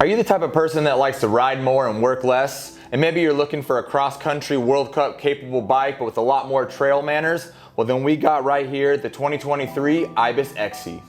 Are you the type of person that likes to ride more and work less? And maybe you're looking for a cross-country World Cup capable bike but with a lot more trail manners? Well, then we got right here the 2023 Ibis Exie.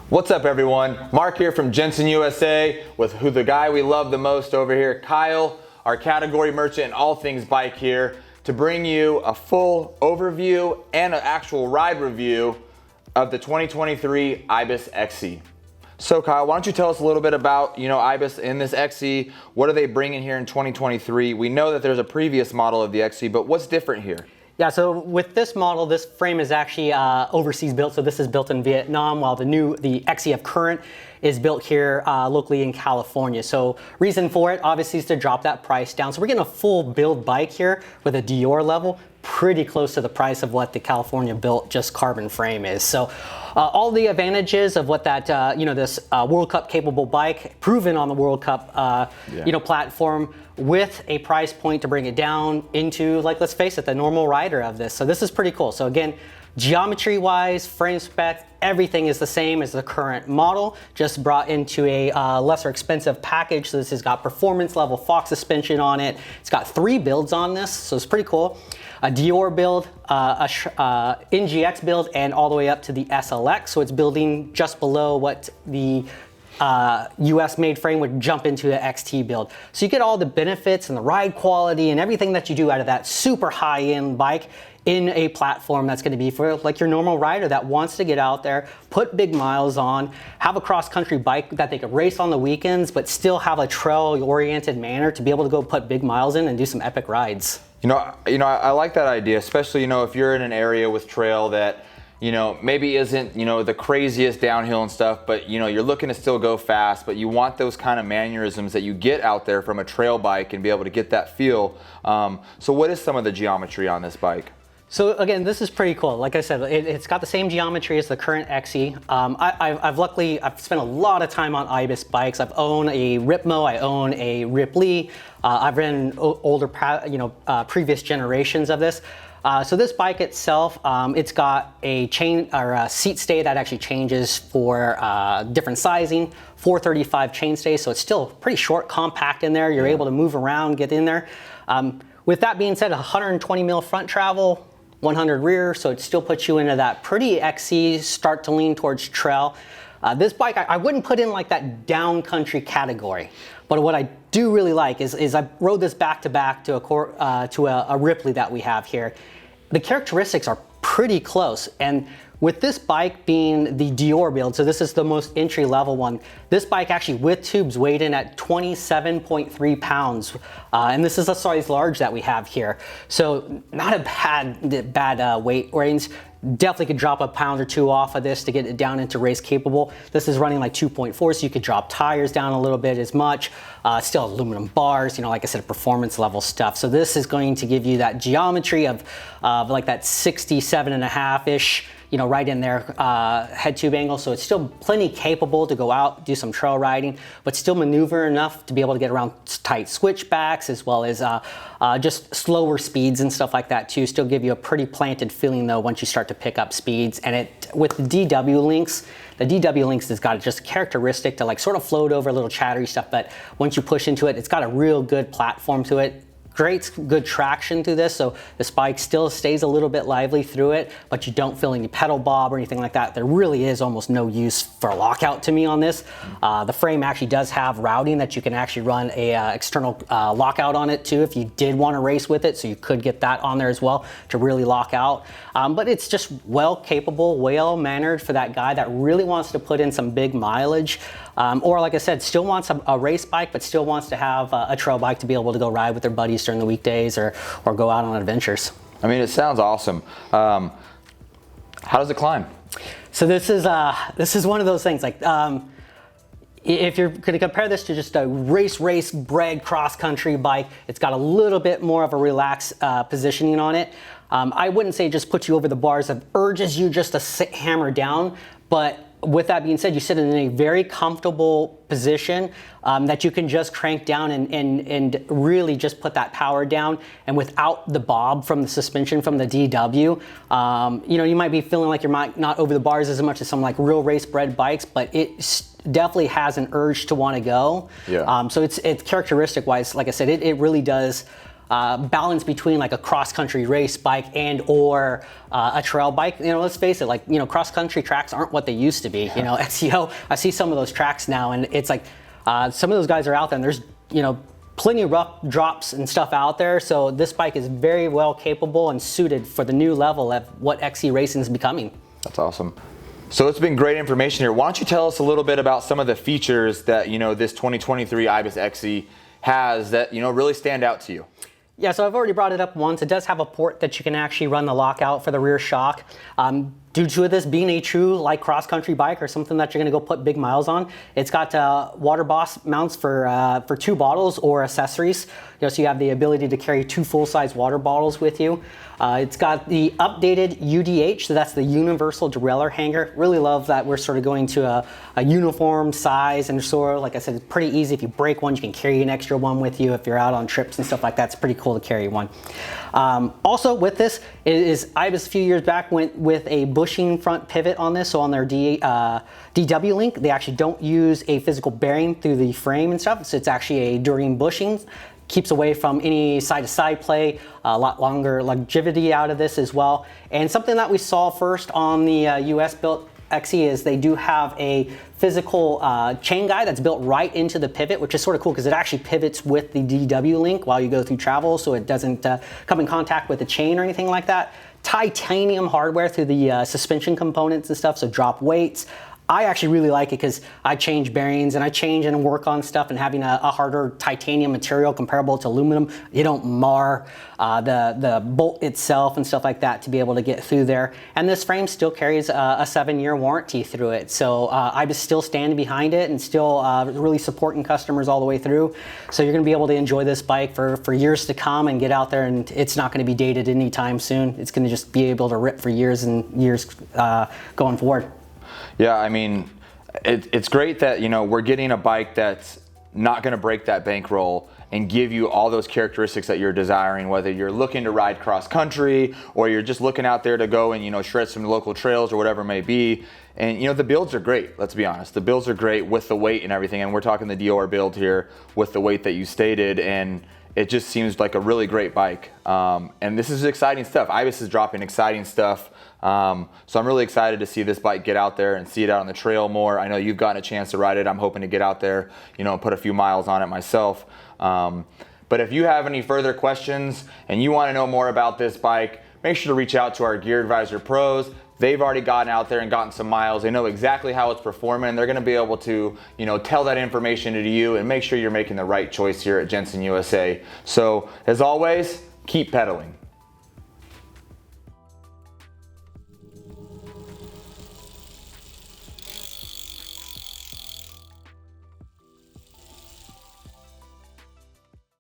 What's up everyone? Mark here from Jenson USA with the guy we love the most over here, Kyle, our category merchant in all things bike here, to bring you a full overview and an actual ride review of the 2023 Ibis Exie. So Kyle, why don't you tell us a little bit about, Ibis in this Exie, what are they bringing here in 2023? We know that there's a previous model of the Exie, but what's different here? Yeah, so with this model, this frame is actually overseas built. So this is built in Vietnam, while the Exie of current is built here locally in California. So reason for it, obviously, is to drop that price down. So we're getting a full build bike here with a Deore level, pretty close to the price of what the California built just carbon frame is. So all the advantages of what that, this World Cup capable bike, proven on the World Cup, platform, with a price point to bring it down into, let's face it, the normal rider of this. So this is pretty cool. So again, geometry wise, frame spec, everything is the same as the current model, just brought into a lesser expensive package. So this has got performance level Fox suspension on it. It's got 3 builds on this, so it's pretty cool. A Deore build, a NGX build, and all the way up to the SLX. So it's building just below what the US made frame would jump into the XT build. So you get all the benefits and the ride quality and everything that you do out of that super high-end bike in a platform that's going to be for your normal rider that wants to get out there, put big miles on, have a cross-country bike that they could race on the weekends, but still have a trail-oriented manner to be able to go put big miles in and do some epic rides. I like that idea, especially, if you're in an area with trail that, maybe isn't, the craziest downhill and stuff, but, you're looking to still go fast, but you want those kind of mannerisms that you get out there from a trail bike and be able to get that feel. So what is some of the geometry on this bike? So again, this is pretty cool. Like I said, it's got the same geometry as the current Exie. I've spent a lot of time on Ibis bikes. I've owned a Ripmo, I own a Ripley. I've ridden older, previous generations of this. So this bike itself, it's got a chain or a seat stay that actually changes for different sizing, 435 chain stay, so it's still pretty short, compact in there. You're able to move around, get in there. With that being said, 120 mil front travel, 100 rear, so it still puts you into that pretty Exie, start to lean towards trail. This bike, I wouldn't put in that down country category, but what I do really like is I rode this back to back to a Ripley that we have here. The characteristics are pretty close, and with this bike being the Deore build, so this is the most entry level one, this bike actually with tubes weighed in at 27.3 pounds, and this is a size large that we have here. So not a bad weight range. Definitely could drop a pound or 2 off of this to get it down into race capable. This is running 2.4, so you could drop tires down a little bit as much. Still aluminum bars, like I said, performance level stuff. So this is going to give you that geometry of that 67.5-ish, right in there, head tube angle. So it's still plenty capable to go out, do some trail riding, but still maneuver enough to be able to get around tight switchbacks as well as just slower speeds and stuff like that too. Still give you a pretty planted feeling though once you start to pick up speeds. And with the DW links, has got just a characteristic to sort of float over a little chattery stuff, but once you push into it, it's got a real good platform to it. Good traction to this, so this bike still stays a little bit lively through it, but you don't feel any pedal bob or anything like that. There really is almost no use for a lockout to me on this. The frame actually does have routing that you can actually run a external lockout on it too if you did want to race with it, so you could get that on there as well to really lock out. But it's just well capable, well mannered for that guy that really wants to put in some big mileage. Or like I said, still wants a race bike, but still wants to have a trail bike to be able to go ride with their buddies during the weekdays or go out on adventures. I mean, it sounds awesome. How does it climb? So this is one of those things If you're going to compare this to just a race bred cross-country bike, it's got a little bit more of a relaxed positioning on it. I wouldn't say it just puts you over the bars that urges you just to sit hammer down, but with that being said, you sit in a very comfortable position that you can just crank down and really just put that power down. And without the bob from the suspension from the DW, you know, you might be feeling like you're not over the bars as much as some like real race bred bikes, but it definitely has an urge to want to go. Yeah. So it's characteristic wise, like I said, it really does balance between like a cross-country race bike and or a trail bike. You know, let's face it, like, you know, cross-country tracks aren't what they used to be. You know, XCO, I see some of those tracks now, and it's like some of those guys are out there, and there's, you know, plenty of rough drops and stuff out there. So this bike is very well capable and suited for the new level of what XC racing is becoming. That's awesome. So it's been great information here. Why don't you tell us a little bit about some of the features that, you know, this 2023 Ibis Exie has that, you know, really stand out to you? Yeah, so I've already brought it up once. It does have a port that you can actually run the lockout for the rear shock. Due to this being a true like cross-country bike or something that you're going to go put big miles on, it's got water boss mounts for 2 bottles or accessories. You know, so you have the ability to carry 2 full-size water bottles with you. It's got the updated UDH, so that's the universal derailleur hanger. Really love that we're sort of going to a uniform size, and sort of, like I said, it's pretty easy. If you break one, you can carry an extra one with you if you're out on trips and stuff like that. It's pretty cool to carry one. Also with this is Ibis a few years back went with a bushing front pivot on this. So on their DW link, they actually don't use a physical bearing through the frame and stuff. So it's actually a Deore bushing. Keeps away from any side-to-side play, a lot longer longevity out of this as well. And something that we saw first on the US built XE is they do have a physical chain guide that's built right into the pivot, which is sort of cool because it actually pivots with the DW link while you go through travel, so it doesn't come in contact with the chain or anything like that. Titanium hardware through the suspension components and stuff, so drop weights. I actually really like it because I change bearings and I change and work on stuff, and having a harder titanium material comparable to aluminum, you don't mar the bolt itself and stuff like that to be able to get through there. And this frame still carries a 7-year warranty through it. So I was still standing behind it and still really supporting customers all the way through. So you're going to be able to enjoy this bike for years to come and get out there, and it's not going to be dated anytime soon. It's going to just be able to rip for years and years going forward. Yeah, I mean, it's great that, you know, we're getting a bike that's not going to break that bankroll and give you all those characteristics that you're desiring, whether you're looking to ride cross country or you're just looking out there to go and, you know, shred some local trails or whatever it may be. And, you know, the builds are great, let's be honest. The builds are great with the weight and everything. And we're talking the Deore build here with the weight that you stated. And it just seems like a really great bike. And this is exciting stuff. Ibis is dropping exciting stuff. So I'm really excited to see this bike get out there and see it out on the trail more. I know you've gotten a chance to ride it. I'm hoping to get out there, you know, and put a few miles on it myself. But if you have any further questions and you want to know more about this bike, make sure to reach out to our Gear Advisor pros. They've already gotten out there and gotten some miles. They know exactly how it's performing, and they're going to be able to, you know, tell that information to you and make sure you're making the right choice here at Jenson USA. So as always, keep pedaling.